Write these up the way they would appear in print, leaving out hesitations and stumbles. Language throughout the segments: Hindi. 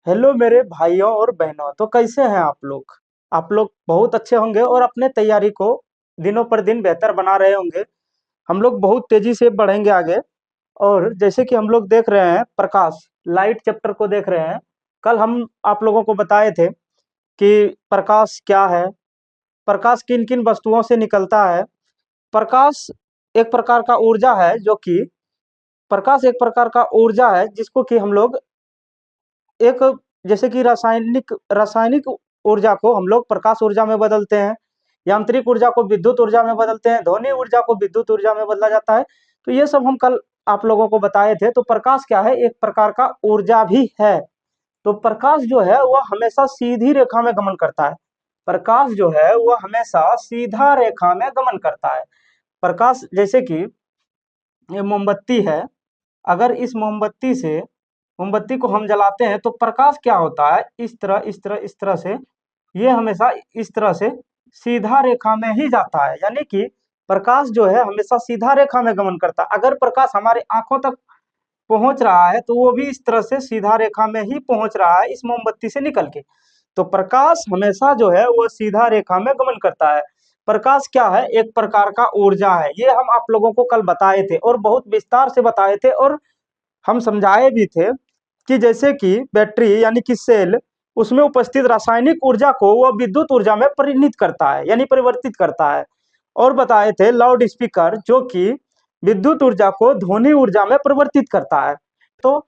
हेलो मेरे भाइयों और बहनों। तो कैसे हैं आप लोग बहुत अच्छे होंगे और अपने तैयारी को दिनों पर दिन बेहतर बना रहे होंगे। हम लोग बहुत तेजी से बढ़ेंगे आगे। और जैसे कि हम लोग देख रहे हैं प्रकाश लाइट चैप्टर को देख रहे हैं। कल हम आप लोगों को बताए थे कि प्रकाश क्या है, प्रकाश किन किन वस्तुओं से निकलता है। प्रकाश एक प्रकार का ऊर्जा है जो कि प्रकाश एक प्रकार का ऊर्जा है जिसको कि हम लोग एक जैसे कि रासायनिक ऊर्जा को हम लोग प्रकाश ऊर्जा में बदलते हैं, यांत्रिक ऊर्जा को विद्युत ऊर्जा में बदलते हैं, ध्वनि ऊर्जा को विद्युत ऊर्जा में बदला जाता है। तो ये सब हम कल आप लोगों को बताए थे। तो प्रकाश क्या है, एक प्रकार का ऊर्जा भी है। तो प्रकाश जो है वह हमेशा सीधी रेखा में गमन करता है। प्रकाश जो है वह हमेशा सीधा रेखा में गमन करता है। प्रकाश जैसे कि ये मोमबत्ती है, अगर इस मोमबत्ती को हम जलाते हैं तो प्रकाश क्या होता है, इस तरह से ये हमेशा इस तरह से सीधा रेखा में ही जाता है। यानी कि प्रकाश जो है हमेशा सीधा रेखा में गमन करता है। अगर प्रकाश हमारे आंखों तक पहुंच रहा है तो वो भी इस तरह से सीधा रेखा में ही पहुंच रहा है इस मोमबत्ती से निकल के। तो प्रकाश हमेशा जो है वो सीधा रेखा में गमन करता है। प्रकाश क्या है, एक प्रकार का ऊर्जा है। ये हम आप लोगों को कल बताए थे और बहुत विस्तार से बताए थे। और हम समझाए भी थे कि जैसे कि बैटरी यानी कि सेल, उसमें उपस्थित रासायनिक ऊर्जा को वह विद्युत ऊर्जा में परिणित करता है यानी परिवर्तित करता है। और बताए थे लाउड स्पीकर जो कि विद्युत ऊर्जा को ध्वनि ऊर्जा में परिवर्तित करता है। तो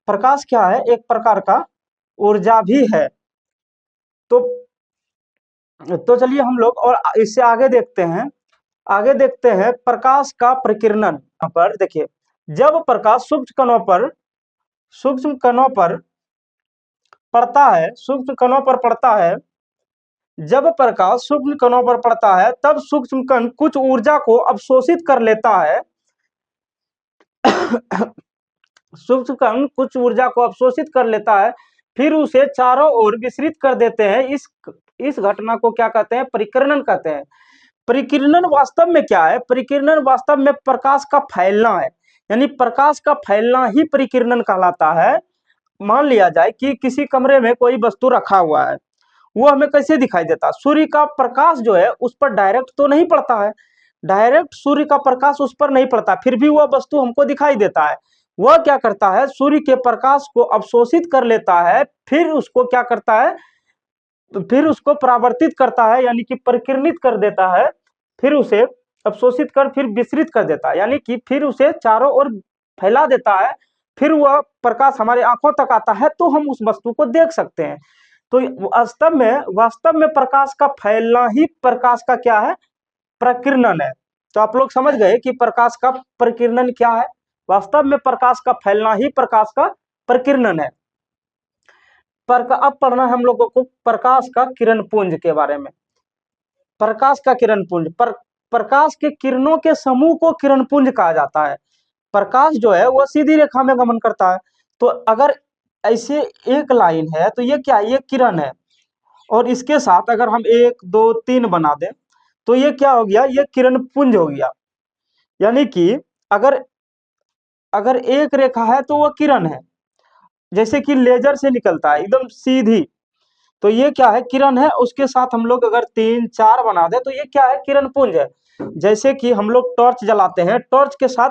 प्रकाश क्या है, एक प्रकार का ऊर्जा भी है। तो चलिए हम लोग और इससे आगे देखते हैं प्रकाश का प्रकीर्णन। यहाँ पर देखिए, जब प्रकाश सूक्ष्म कणों पर पड़ता है, जब प्रकाश सूक्ष्म कणों पर पड़ता है तब सूक्ष्म कण कुछ ऊर्जा को अवशोषित कर लेता है। सूक्ष्म कण कुछ ऊर्जा को अवशोषित कर लेता है, फिर उसे चारों ओर विसरित कर देते हैं। इस घटना को क्या कहते हैं, परिकीर्णन कहते हैं। परिकीर्णन वास्तव में क्या है, परिकीर्णन वास्तव में प्रकाश का फैलना है। यानी प्रकाश का फैलना ही परिकीर्णन कहलाता है। मान लिया जाए कि किसी कमरे में कोई वस्तु रखा हुआ है, वो हमें कैसे दिखाई देता है, सूर्य का प्रकाश जो है उस पर डायरेक्ट तो नहीं पड़ता है, डायरेक्ट सूर्य का प्रकाश उस पर नहीं पड़ता, फिर भी वह वस्तु हमको दिखाई देता है। वह क्या करता है, सूर्य के प्रकाश को अवशोषित कर लेता है, फिर उसको क्या करता है, तो फिर उसको परावर्तित करता है यानी कि परिकीर्णित कर देता है। फिर उसे अवशोषित कर फिर विसरित कर देता है, यानी कि फिर उसे चारों ओर फैला देता है। फिर वह प्रकाश हमारे आंखों तक आता है तो हम उस वस्तु को देख सकते हैं। तो वास्तव में प्रकाश का फैलना ही प्रकाश का क्या है, प्रकीर्णन है। तो आप लोग समझ गए कि प्रकाश का प्रकीर्णन क्या है। वास्तव में प्रकाश का फैलना ही प्रकाश का प्रकीर्णन है। अब पढ़ना हम लोगों को प्रकाश का किरण पुंज के बारे में। प्रकाश का किरण पुंज, प्रकाश के किरणों के समूह को किरण पुंज कहा जाता है। प्रकाश जो है वह सीधी रेखा में गमन करता है। तो अगर ऐसे एक लाइन है तो ये क्या है, ये किरण है। और इसके साथ अगर हम एक दो तीन बना दें तो ये क्या हो गया, ये किरण पुंज हो गया। यानी कि अगर अगर एक रेखा है तो वह किरण है, जैसे कि लेजर से निकलता है एकदम सीधी। तो ये क्या है, किरण है। उसके साथ हम लोग अगर तीन चार बना दे तो ये क्या है, किरण पुंज है। जैसे कि हम लोग टॉर्च जलाते हैं, टॉर्च के साथ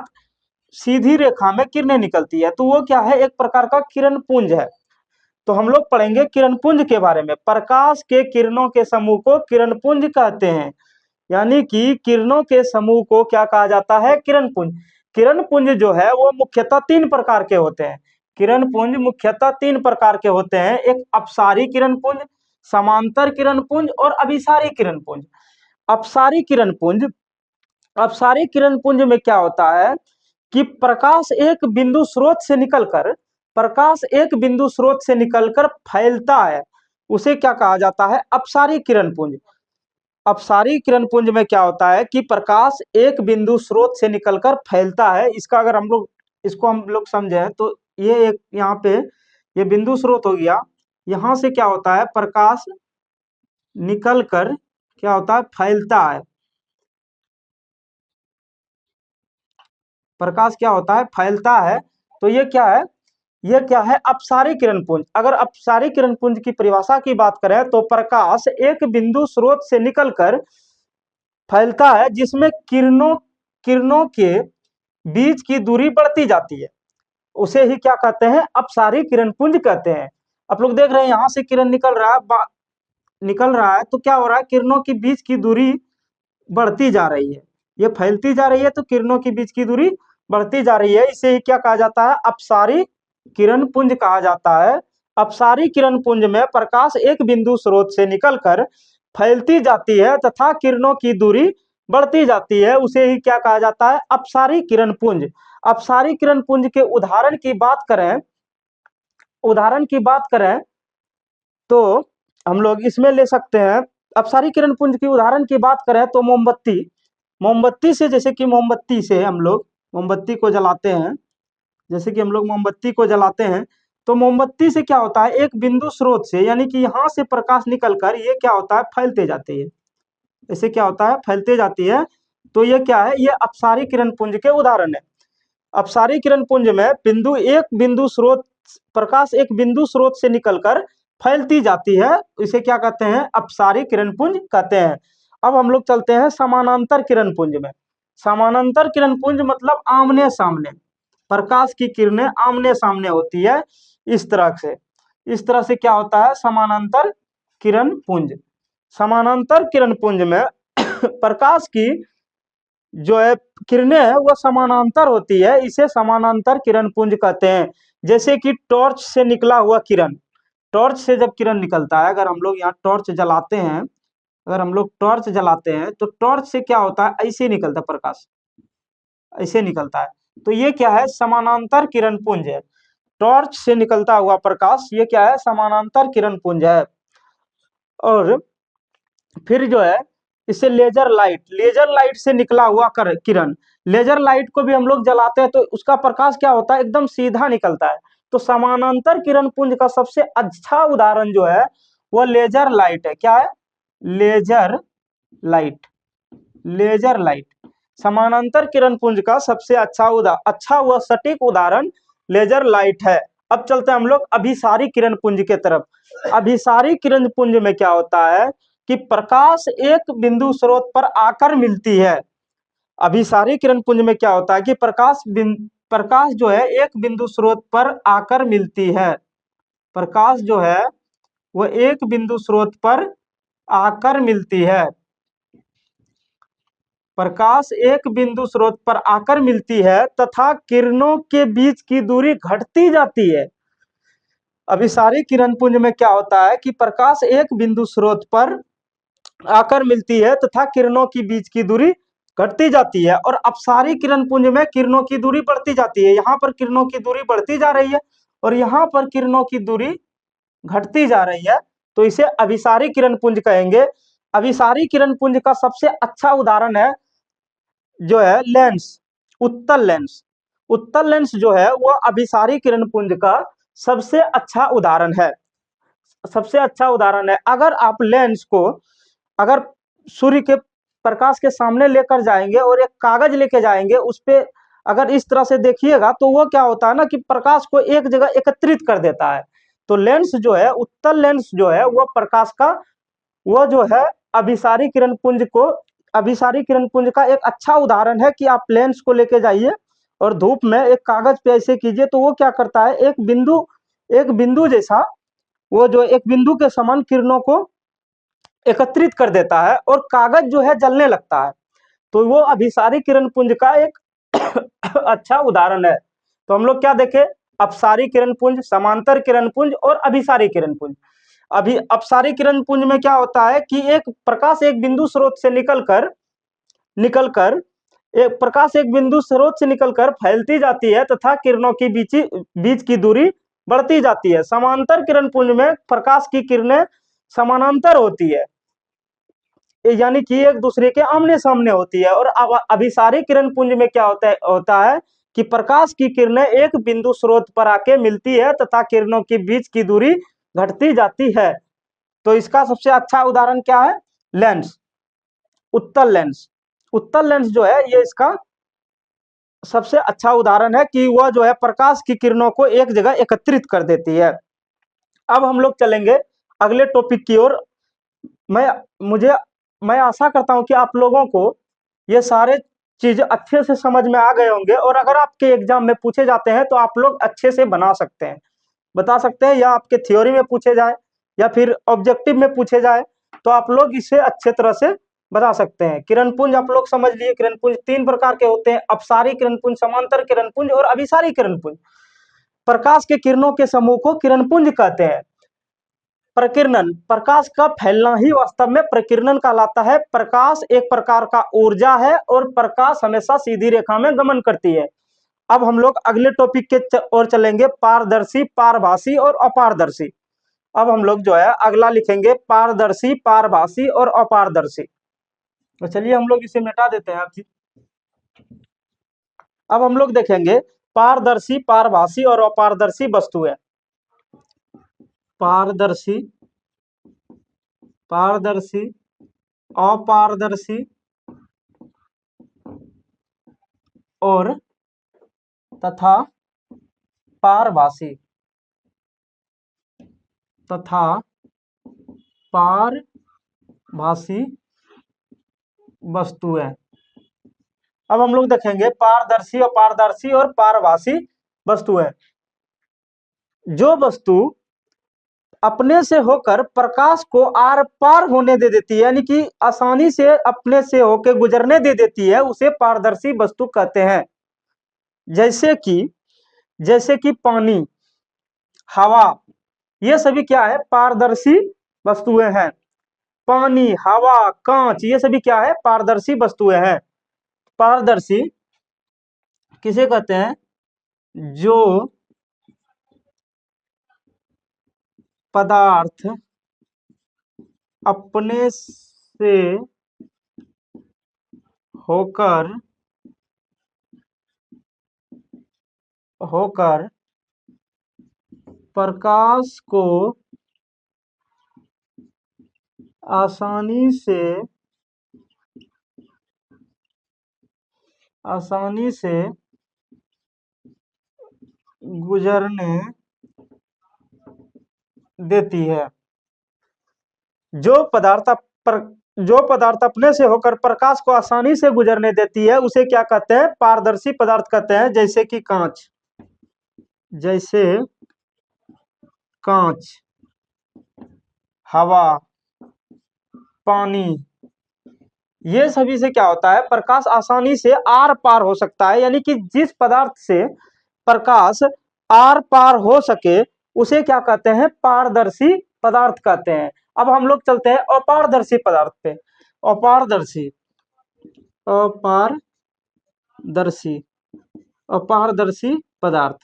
सीधी रेखा में किरणें निकलती है, तो वो क्या है, एक प्रकार का किरण पुंज है। तो हम लोग पढ़ेंगे किरण पुंज के बारे में। प्रकाश के किरणों के समूह को किरण पुंज कहते हैं। यानी कि किरणों के समूह को क्या कहा जाता है, किरण पुंज। किरण पुंज जो है वो मुख्यतः तीन प्रकार के होते हैं। किरण पुंज मुख्यतः तीन प्रकार के होते हैं, एक अपसारी किरण पुंज, समांतर किरण पुंज और अभिसारी किरण पुंज। अपसारी किरण पुंज, अपसारी किरण पुंज में क्या होता है कि प्रकाश एक बिंदु स्रोत से निकलकर फैलता है, उसे क्या कहा जाता है, अपसारी किरण पुंज। अपसारी किरण पुंज में क्या होता है कि प्रकाश एक बिंदु स्रोत से निकलकर फैलता है। इसका अगर हम लोग समझें तो ये एक यहाँ पे ये बिंदु स्रोत हो गया। यहाँ से क्या होता है, प्रकाश निकल कर क्या होता है, फैलता है। प्रकाश क्या होता है, फैलता है। तो ये क्या है, ये क्या है? अपसारी किरण पुंज। अगर अपसारी किरण पुंज की परिभाषा की बात करें तो प्रकाश एक बिंदु स्रोत से निकलकर फैलता है जिसमें किरणों किरणों के बीच की दूरी बढ़ती जाती है, उसे ही क्या कहते हैं? अपसारी किरण पुंज कहते हैं। आप लोग देख रहे हैं यहाँ से किरण निकल रहा है तो क्या हो रहा है? किरणों के बीच की दूरी बढ़ती जा रही है, ये फैलती जा रही है तो किरणों के बीच की दूरी बढ़ती जा रही है, इसे ही क्या कहा जाता है? अपसारी किरण पुंज कहा जाता है। अपसारी किरण पुंज में प्रकाश एक बिंदु स्रोत से निकलकर फैलती जाती है तथा किरणों की दूरी बढ़ती जाती है, उसे ही क्या कहा जाता है? अपसारी किरण पुंज। अपसारी किरण पुंज के उदाहरण की बात करें तो हम लोग इसमें ले सकते हैं। अपसारी किरण पुंज की उदाहरण की बात करें तो मोमबत्ती मोमबत्ती से, जैसे कि मोमबत्ती से हम लोग मोमबत्ती को जलाते हैं, जैसे कि हम लोग मोमबत्ती को जलाते हैं तो मोमबत्ती से क्या होता है? एक बिंदु स्रोत से, यानी कि यहाँ से प्रकाश निकलकर ये क्या होता है? फैलते जाती है। ऐसे क्या होता है? फैलते जाती है। तो ये क्या है? ये अपसारी किरण पुंज के उदाहरण है। अपसारी किरण पुंज में प्रकाश एक बिंदु स्रोत से निकलकर फैलती जाती है, इसे क्या कहते हैं? अपसारी किरण पुंज कहते हैं। अब हम लोग चलते हैं समानांतर किरण पुंज में। समानांतर किरण पुंज मतलब आमने सामने, प्रकाश की किरणें आमने सामने होती है, इस तरह से क्या होता है? समानांतर किरण पुंज। समानांतर किरण पुंज में प्रकाश की जो है किरणें है वह समानांतर होती है, इसे समानांतर किरण पुंज कहते हैं। जैसे कि टॉर्च से निकला हुआ किरण, टॉर्च से जब किरण निकलता है, अगर हम लोग यहाँ टॉर्च जलाते हैं, अगर हम लोग टॉर्च जलाते हैं तो टॉर्च से क्या होता है? ऐसे निकलता है प्रकाश, ऐसे निकलता है। तो ये क्या है? समानांतर किरण पुंज है। टॉर्च से निकलता हुआ प्रकाश ये क्या है? समानांतर किरण पुंज है। और फिर जो है इसे लेजर लाइट से निकला हुआ किरण, लेजर लाइट को भी हम लोग जलाते हैं तो उसका प्रकाश क्या होता है? एकदम सीधा निकलता है। तो समानांतर किरण पुंज का सबसे अच्छा उदाहरण जो है वह लेजर लाइट है। क्या है? Laser light. लेजर लाइट समानांतर किरण पुंज का सबसे अच्छा व सटीक उदाहरण लेजर लाइट है। अब चलते हैं हम लोग अभिसारी किरण पुंज के तरफ। अभिसारी किरण पुंज में क्या होता है कि प्रकाश एक बिंदु स्रोत पर आकर मिलती है। अभिसारी किरण पुंज में क्या होता है कि प्रकाश जो है एक बिंदु स्रोत पर आकर मिलती है। प्रकाश जो है वह एक बिंदु स्रोत पर आकर मिलती है। प्रकाश एक बिंदु स्रोत पर आकर मिलती है तथा किरणों के बीच की दूरी घटती जाती है। अभिसारी किरण पुंज में क्या होता है कि प्रकाश एक बिंदु स्रोत पर आकर मिलती है तथा किरणों की बीच की दूरी घटती जाती है, और अपसारी किरण पुंज में किरणों की दूरी बढ़ती जाती है। यहाँ पर किरणों की दूरी बढ़ती जा रही है और यहाँ पर किरणों की दूरी घटती जा रही है, तो इसे अभिसारी किरण पुंज कहेंगे। अभिसारी किरण पुंज का सबसे अच्छा उदाहरण है जो है लेंस, उत्तल लेंस। उत्तल लेंस जो है वह अभिसारी किरण पुंज का सबसे अच्छा उदाहरण है। सबसे अच्छा उदाहरण है। अगर आप लेंस को अगर सूर्य के प्रकाश के सामने लेकर जाएंगे और एक कागज लेके जाएंगे, उस पे अगर इस तरह से देखिएगा तो वो क्या होता है ना कि प्रकाश को एक जगह एकत्रित कर देता है। तो लेंस जो है, उत्तल लेंस जो है वह प्रकाश का वो जो है अभिसारी किरण पुंज को अभिसारी किरण पुंज का एक अच्छा उदाहरण है कि आप लेंस को लेके जाइए और धूप में एक कागज पे ऐसे कीजिए तो वो क्या करता है? एक बिंदु जैसा, वो जो एक बिंदु के समान किरणों को एकत्रित कर देता है और कागज जो है जलने लगता है। तो वो अभिसारी किरण पुंज का एक अच्छा उदाहरण है। तो हम लोग क्या देखें? अपसारी किरण पुंज, समांतर किरण पुंज और अभिसारी किरण पुंज। अभी अपसारी किरण पुंज में क्या होता है कि एक प्रकाश एक बिंदु स्रोत से निकलकर प्रकाश एक बिंदु स्रोत से निकलकर फैलती जाती है तथा किरणों की बीच की दूरी बढ़ती जाती है। समांतर किरण पुंज में प्रकाश की किरणें समानांतर होती है, यानी कि एक दूसरे के आमने सामने होती है। और अभिसारी किरण पुंज में क्या होता है कि प्रकाश की किरणें एक बिंदु स्रोत पर आके मिलती है तथा किरणों के बीच की दूरी घटती जाती है। तो इसका सबसे अच्छा उदाहरण क्या है? लेंस, उत्तल लेंस। उत्तल लेंस जो है ये इसका सबसे अच्छा उदाहरण है कि वह जो है प्रकाश की किरणों को एक जगह एकत्रित कर देती है। अब हम लोग चलेंगे अगले टॉपिक की ओर। मैं मुझे मैं आशा करता हूं कि आप लोगों को ये सारे चीज अच्छे से समझ में आ गए होंगे, और अगर आपके एग्जाम में पूछे जाते हैं तो आप लोग अच्छे से बना सकते हैं, बता सकते हैं, या आपके थ्योरी में पूछे जाए या फिर ऑब्जेक्टिव में पूछे जाए तो आप लोग इसे अच्छे तरह से बता सकते हैं। किरण पुंज आप लोग समझ लिए, किरण पुंज तीन प्रकार के होते हैं, अपसारी किरण पुंज, समांतर किरण पुंज और अभिसारी किरण पुंज। प्रकाश के किरणों के समूह को किरण पुंज कहते हैं। प्रकीर्णन, प्रकाश का फैलना ही वास्तव में प्रकीर्णन कहलाता है। प्रकाश एक प्रकार का ऊर्जा है और प्रकाश हमेशा सीधी रेखा में गमन करती है। अब हम लोग अगले टॉपिक के ओर चलेंगे, पारदर्शी, पारभासी और अपारदर्शी। अब हम लोग जो है अगला लिखेंगे पारदर्शी, पारभासी और अपारदर्शी। तो चलिए हम लोग इसे मिटा देते हैं आप जी। अब हम लोग देखेंगे पारदर्शी, पारभासी और अपारदर्शी वस्तुएं। पारदर्शी, पारदर्शी, अपारदर्शी और तथा पारभासी, तथा पारभासी वस्तुएं। अब हम लोग देखेंगे पारदर्शी, अपारदर्शी और पारभासी वस्तुएं। जो वस्तु अपने से होकर प्रकाश को आर पार होने दे देती है, यानी कि आसानी से अपने से होकर गुजरने दे देती है, उसे पारदर्शी वस्तु कहते हैं। जैसे कि पानी, हवा, ये सभी क्या है, पारदर्शी वस्तुएं हैं। पानी, हवा, कांच, ये सभी क्या है, पारदर्शी वस्तुएं हैं। पारदर्शी किसे कहते हैं, जो पदार्थ अपने से होकर प्रकाश को आसानी से गुजरने देती है। जो पदार्थ अपने से होकर प्रकाश को आसानी से गुजरने देती है उसे क्या कहते हैं, पारदर्शी पदार्थ कहते हैं। जैसे कांच, हवा, पानी, ये सभी से क्या होता है, प्रकाश आसानी से आर पार हो सकता है। यानी कि जिस पदार्थ से प्रकाश आर पार हो सके उसे क्या कहते हैं, पारदर्शी पदार्थ कहते हैं। अब हम लोग चलते हैं अपारदर्शी पदार्थ पे। अपारदर्शी, अपारदर्शी, अपारदर्शी पदार्थ।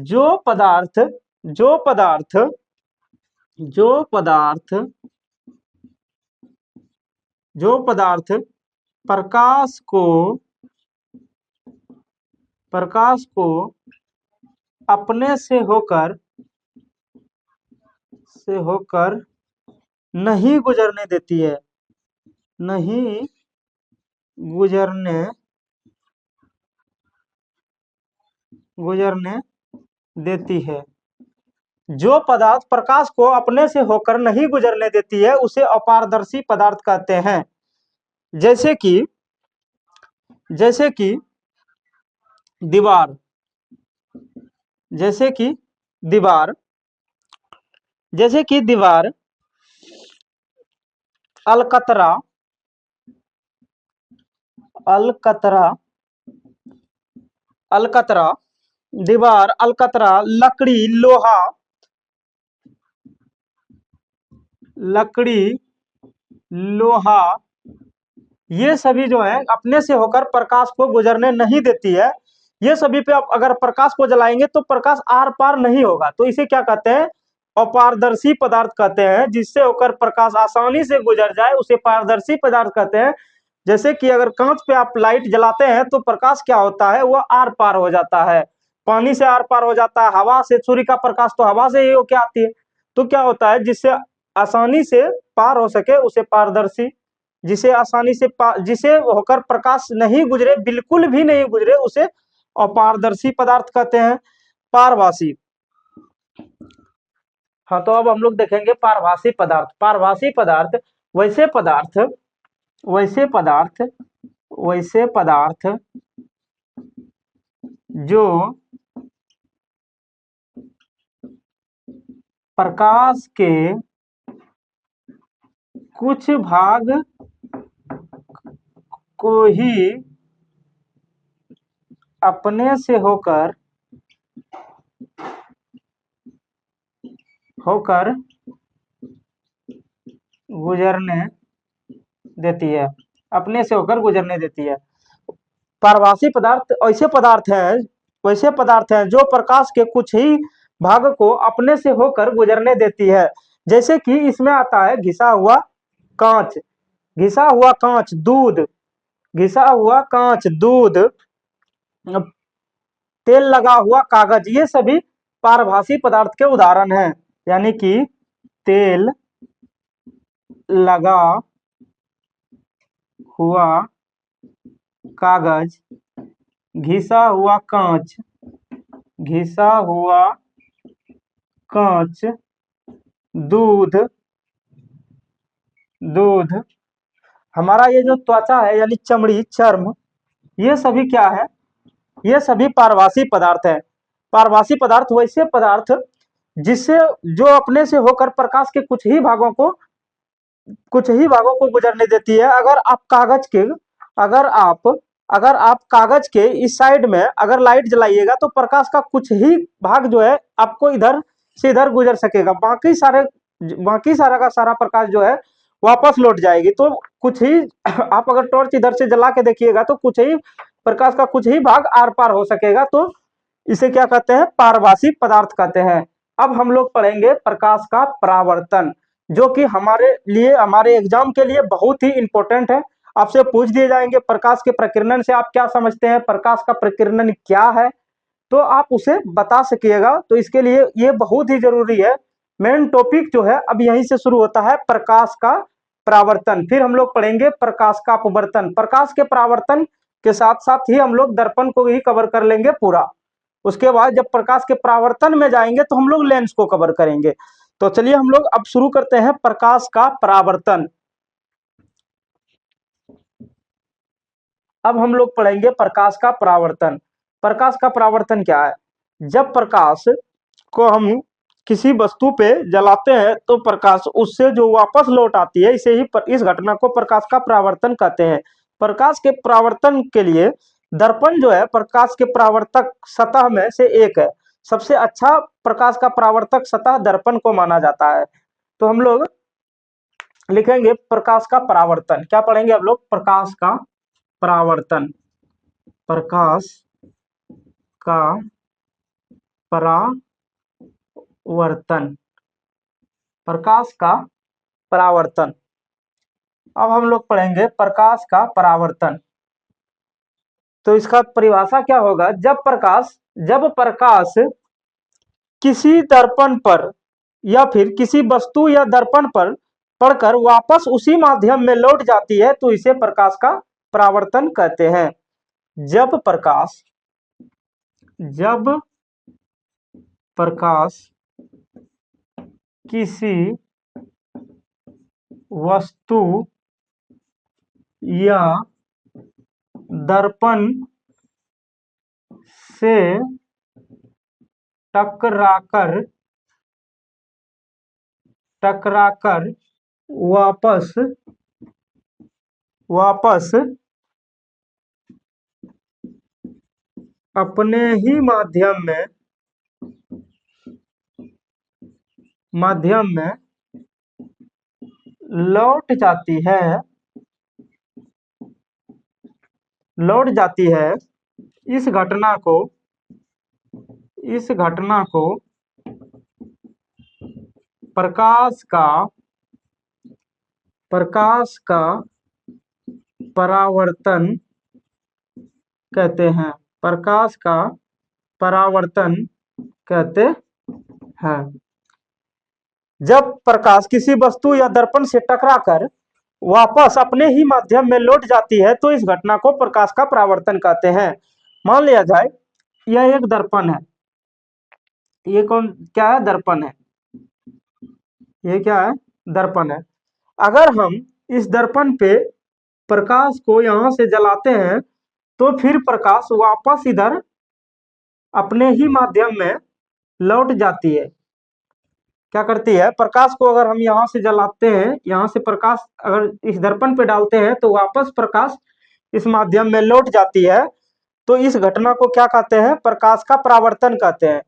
जो पदार्थ जो पदार्थ जो पदार्थ जो पदार्थ प्रकाश को अपने से होकर नहीं गुजरने देती है, नहीं गुजरने देती है। जो पदार्थ प्रकाश को अपने से होकर नहीं गुजरने देती है उसे अपारदर्शी पदार्थ कहते हैं। जैसे कि दीवार, जैसे कि दीवार जैसे कि दीवार, अलकतरा, अलकतरा अलकतरा दीवार, अलकतरा, लकड़ी, लोहा, ये सभी जो है अपने से होकर प्रकाश को गुजरने नहीं देती है। ये सभी पे आप अगर प्रकाश को जलाएंगे तो प्रकाश आर पार नहीं होगा, तो इसे क्या कहते हैं, अपारदर्शी पदार्थ कहते हैं। जिससे होकर प्रकाश आसानी से गुजर जाए उसे पारदर्शी पदार्थ कहते हैं। जैसे कि अगर कांच पे आप लाइट जलाते हैं तो प्रकाश क्या होता है, वह आर पार हो जाता है, पानी से आर पार हो जाता है, हवा से, सूर्य का प्रकाश तो हवा से ही होके आती है। तो क्या होता है, जिससे आसानी से पार हो सके उसे पारदर्शी जिसे आसानी से जिसे होकर प्रकाश नहीं गुजरे, बिल्कुल भी नहीं गुजरे, उसे अपारदर्शी पदार्थ कहते हैं। पारभासी। हाँ, तो अब हम लोग देखेंगे पारभासी पदार्थ। पारभासी पदार्थ वैसे पदार्थ वैसे पदार्थ वैसे पदार्थ जो प्रकाश के कुछ भाग को ही अपने से होकर गुजरने देती है, अपने से होकर गुजरने देती है। पारभासी पदार्थ वैसे पदार्थ हैं जो प्रकाश के कुछ ही भाग को अपने से होकर गुजरने देती है। जैसे कि इसमें आता है घिसा हुआ कांच, घिसा हुआ कांच, दूध, तेल लगा हुआ कागज, ये सभी पारभासी पदार्थ के उदाहरण हैं। यानी कि तेल लगा हुआ कागज, घिसा हुआ कांच, दूध, हमारा ये जो त्वचा है यानी चमड़ी, चर्म, ये सभी क्या है? ये सभी पारभासी पदार्थ है। पारभासी पदार्थ वैसे पदार्थ जिससे जो अपने से होकर प्रकाश के कुछ ही भागों को गुजरने देती है। अगर आप कागज के इस साइड में अगर लाइट जलाइएगा तो प्रकाश का कुछ ही भाग जो है आपको इधर से इधर गुजर सकेगा, बाकी सारा का सारा प्रकाश जो है वापस लौट जाएगी। तो कुछ ही आप अगर टॉर्च इधर से जला के देखिएगा तो कुछ ही प्रकाश का कुछ ही भाग आर पार हो सकेगा। तो इसे क्या कहते हैं? पारभासी पदार्थ कहते हैं। अब हम लोग पढ़ेंगे प्रकाश का परावर्तन, जो कि हमारे एग्जाम के लिए बहुत ही इंपॉर्टेंट है। आपसे पूछ दिए जाएंगे प्रकाश के प्रकीर्णन से आप क्या समझते हैं, प्रकाश का प्रकीर्णन क्या है, तो आप उसे बता सकिएगा। तो इसके लिए ये बहुत ही जरूरी है। मेन टॉपिक जो है अब यहीं से शुरू होता है, प्रकाश का परावर्तन। फिर हम लोग पढ़ेंगे प्रकाश का अपवर्तन। प्रकाश के परावर्तन के साथ साथ ही हम लोग दर्पण को ही कवर कर लेंगे पूरा। उसके बाद जब प्रकाश के परावर्तन में जाएंगे तो हम लोग लेंस को कवर करेंगे। तो चलिए हम लोग अब शुरू करते हैं प्रकाश का परावर्तन। अब हम लोग पढ़ेंगे प्रकाश का परावर्तन। प्रकाश का परावर्तन क्या है? जब प्रकाश को हम किसी वस्तु पे जलाते हैं तो प्रकाश उससे जो वापस लौट आती है, इस घटना को प्रकाश का परावर्तन कहते हैं। प्रकाश के परावर्तन के लिए दर्पण जो है प्रकाश के परावर्तक सतह में से एक है। सबसे अच्छा प्रकाश का परावर्तक सतह दर्पण को माना जाता है। तो हम लोग लिखेंगे प्रकाश का परावर्तन। क्या पढ़ेंगे आप लोग? प्रकाश का परावर्तन। प्रकाश का परावर्तन। प्रकाश का परावर्तन। अब हम लोग पढ़ेंगे प्रकाश का परावर्तन। तो इसका परिभाषा क्या होगा? जब प्रकाश किसी दर्पण पर या फिर किसी वस्तु या दर्पण पर पड़कर वापस उसी माध्यम में लौट जाती है तो इसे प्रकाश का परावर्तन कहते हैं। जब प्रकाश किसी वस्तु या दर्पण से टकराकर वापस अपने ही माध्यम में लौट जाती है, इस घटना को प्रकाश का परावर्तन कहते हैं। प्रकाश का परावर्तन कहते हैं। जब प्रकाश किसी वस्तु या दर्पण से टकराकर वापस अपने ही माध्यम में लौट जाती है तो इस घटना को प्रकाश का परावर्तन कहते हैं। मान लिया जाए यह एक दर्पण है, ये कौन क्या है, दर्पण है, ये क्या है, दर्पण है। अगर हम इस दर्पण पे प्रकाश को यहां से जलाते हैं तो फिर प्रकाश वापस इधर अपने ही माध्यम में लौट जाती है। क्या करती है, प्रकाश को अगर हम यहाँ से जलाते हैं, यहाँ से प्रकाश अगर इस दर्पण पे डालते हैं तो वापस प्रकाश इस माध्यम में लौट जाती है, तो इस घटना को क्या कहते हैं, प्रकाश का परावर्तन कहते हैं।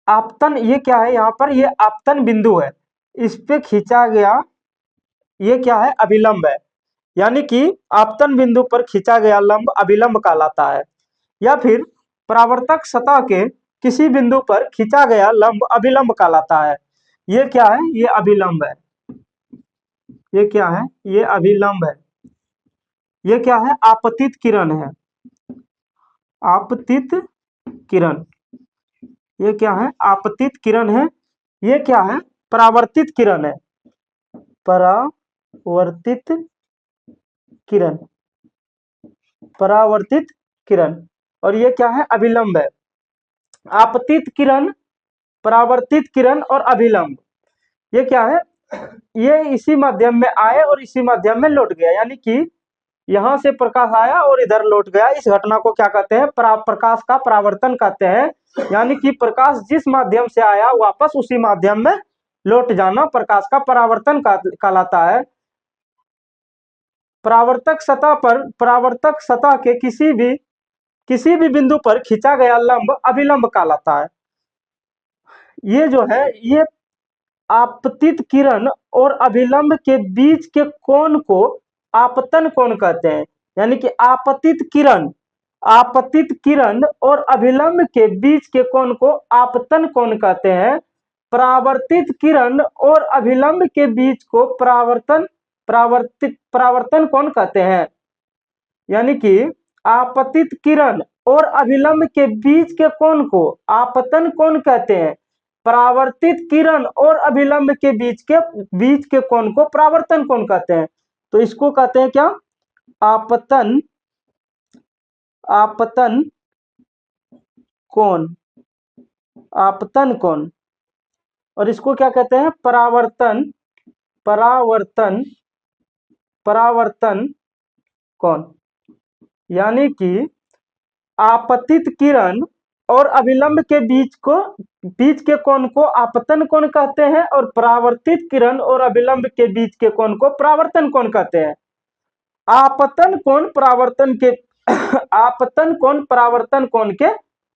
आपतन, ये क्या है, यहाँ पर ये आपतन बिंदु है, इस पे खींचा गया ये क्या है, अभिलंब है, यानी कि आपतन बिंदु पर खींचा गया लंब अभिलंब कहलाता है। या फिर परावर्तक सतह के किसी बिंदु पर खींचा गया लंब अभिलंब कहलाता है। ये क्या है, ये अभिलंब है, ये क्या है, ये अभिलंब है। ये क्या है, आपतित किरण है, आपतित किरण, ये क्या है, आपतित किरण है। ये क्या है, परावर्तित किरण है, परावर्तित किरण, परावर्तित किरण। और ये क्या है, अभिलंब है। आपतित किरण, परावर्तित किरण और अभिलंब, ये क्या है, ये इसी माध्यम में आए और इसी माध्यम में लौट गया, यानी कि यहां से प्रकाश आया और इधर लौट गया। इस घटना को क्या कहते हैं, प्रकाश का परावर्तन कहते हैं। यानी कि प्रकाश जिस माध्यम से आया वापस उसी माध्यम में लौट जाना प्रकाश का परावर्तन कहलाता है। परावर्तक सतह के किसी भी बिंदु पर खींचा गया लंब अभिलंब कहलाता है। ये जो है, ये आपतित किरण और अभिलंब के बीच के कोण को आपतन कोण कहते हैं। यानी कि आपतित किरण और अभिलंब के बीच के कोण को आपतन कोण कहते हैं। परावर्तित किरण और अभिलंब के बीच को परावर्तन कोण कहते हैं। यानी कि आपतित किरण और अभिलंब के बीच के कोण को आपतन कोण कहते हैं। परावर्तित किरण और अभिलंब के बीच के कोण को परावर्तन कोण कहते हैं। तो इसको कहते हैं क्या, आपतन कोण, आपतन कोण। और इसको क्या कहते हैं, परावर्तन कोण। यानी कि आपतित किरण और अभिलंब के बीच के कोण को आपतन कोण कहते हैं और परावर्तित किरण और अभिलंब के बीच के कोण को परावर्तन कोण कहते हैं। आपतन कोण परावर्तन के आपतन कोण परावर्तन कोण के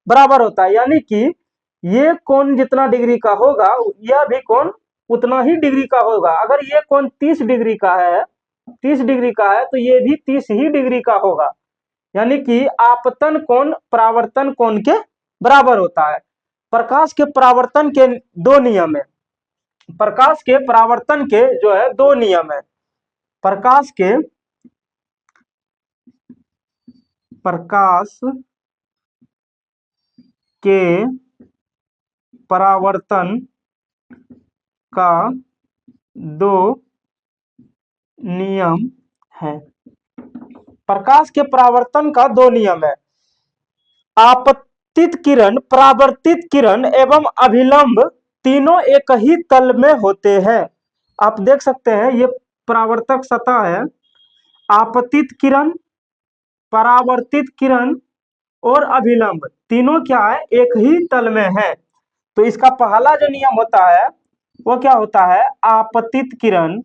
बराबर होता है। यानी कि ये कोण जितना डिग्री का होगा यह भी कोण उतना ही डिग्री का होगा। अगर ये कोण 30 डिग्री का है, 30 डिग्री का है तो ये भी 30 ही डिग्री का होगा। यानी कि आपतन कोण परावर्तन कोण के बराबर होता है। प्रकाश के परावर्तन के दो नियम है, प्रकाश के परावर्तन के जो है दो नियम है। प्रकाश के परावर्तन का दो नियम है। प्रकाश के परावर्तन का दो नियम है, आपतित किरण, परावर्तित किरण एवं अभिलंब तीनों एक ही तल में होते हैं। आप देख सकते हैं ये परावर्तक सतह है, आपतित किरण, परावर्तित किरण और अभिलंब तीनों क्या है, एक ही तल में है। तो इसका पहला जो नियम होता है वो क्या होता है, आपतित किरण,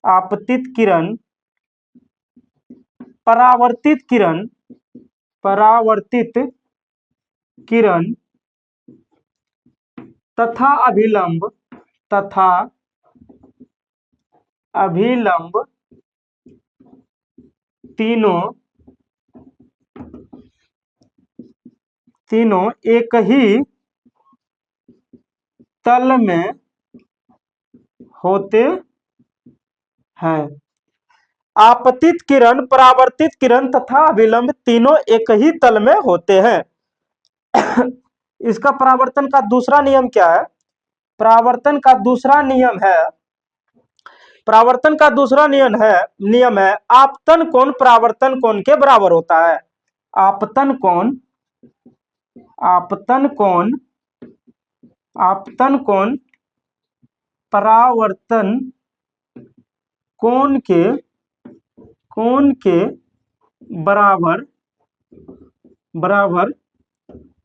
परावर्तित किरण तथा अभिलंब तीनों एक ही तल में होते हैं। आपतित किरण, परावर्तित किरण तथा अभिलंब तीनों एक ही तल में होते हैं। इसका परावर्तन का दूसरा नियम क्या है, परावर्तन का दूसरा नियम है परावर्तन का दूसरा नियम है आपतन कोण परावर्तन कोण के बराबर होता है। आपतन कोण परावर्तन कोण के बराबर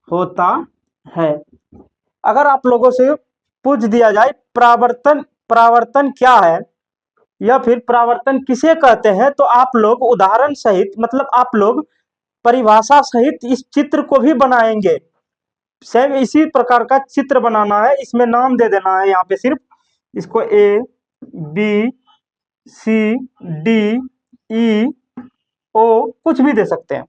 होता है। अगर आप लोगों से पूछ दिया जाए परावर्तन क्या है या फिर परावर्तन किसे कहते हैं, तो आप लोग उदाहरण सहित, मतलब आप लोग परिभाषा सहित इस चित्र को भी बनाएंगे। सेम इसी प्रकार का चित्र बनाना है, इसमें नाम दे देना है। यहाँ पे सिर्फ इसको A B C D E ओ कुछ भी दे सकते हैं।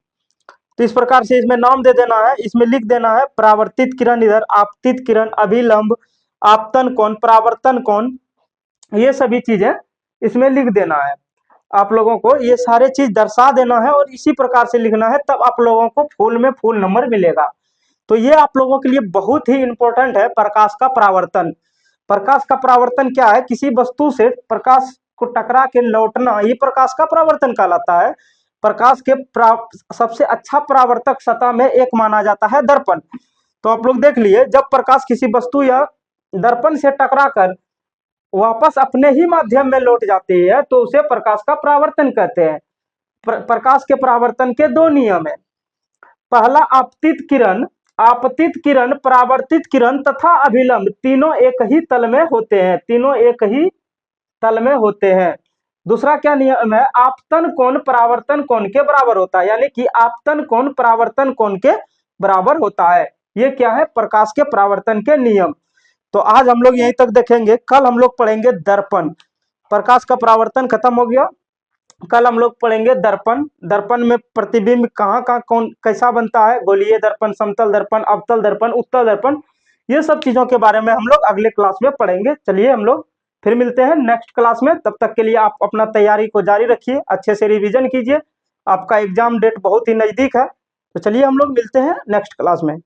तो इस प्रकार से इसमें नाम दे देना है, इसमें लिख देना है परावर्तित किरण इधर, आपतित किरण, अभिलंब, आपतन कोण, परावर्तन कोण, ये सभी चीजें इसमें लिख देना है। आप लोगों को ये सारे चीज दर्शा देना है और इसी प्रकार से लिखना है, तब आप लोगों को फुल में फुल नंबर मिलेगा। तो ये आप लोगों के लिए बहुत ही इंपॉर्टेंट है प्रकाश का परावर्तन। प्रकाश का परावर्तन क्या है? किसी वस्तु से प्रकाश को टकरा के लौटना, ये प्रकाश का परावर्तन कहलाता है। प्रकाश के सबसे अच्छा परावर्तक सतह में एक माना जाता है दर्पण। तो आप लोग देख लिए, जब प्रकाश किसी वस्तु या दर्पण से टकराकर वापस अपने ही माध्यम में लौट जाती है तो उसे प्रकाश का परावर्तन कहते हैं। प्रकाश के परावर्तन के दो नियम है। पहला आपतित किरण, परावर्तित किरण तथा अभिलंब तीनों एक ही तल में होते हैं। दूसरा क्या नियम है? आपतन कोण परावर्तन कोण के बराबर होता है, यानी कि आपतन कोण परावर्तन कोण के बराबर होता है। ये क्या है? प्रकाश के परावर्तन के नियम। तो आज हम लोग यहीं तक देखेंगे, कल हम लोग पढ़ेंगे दर्पण। प्रकाश का परावर्तन खत्म हो गया, कल हम लोग पढ़ेंगे दर्पण। दर्पण में प्रतिबिंब कहाँ कौन कैसा बनता है, गोलीय दर्पण, समतल दर्पण, अवतल दर्पण, उत्तल दर्पण, ये सब चीजों के बारे में हम लोग अगले क्लास में पढ़ेंगे। चलिए हम लोग फिर मिलते हैं नेक्स्ट क्लास में। तब तक के लिए आप अपना तैयारी को जारी रखिए, अच्छे से रिवीजन कीजिए। आपका एग्जाम डेट बहुत ही नजदीक है। तो चलिए हम लोग मिलते हैं नेक्स्ट क्लास में।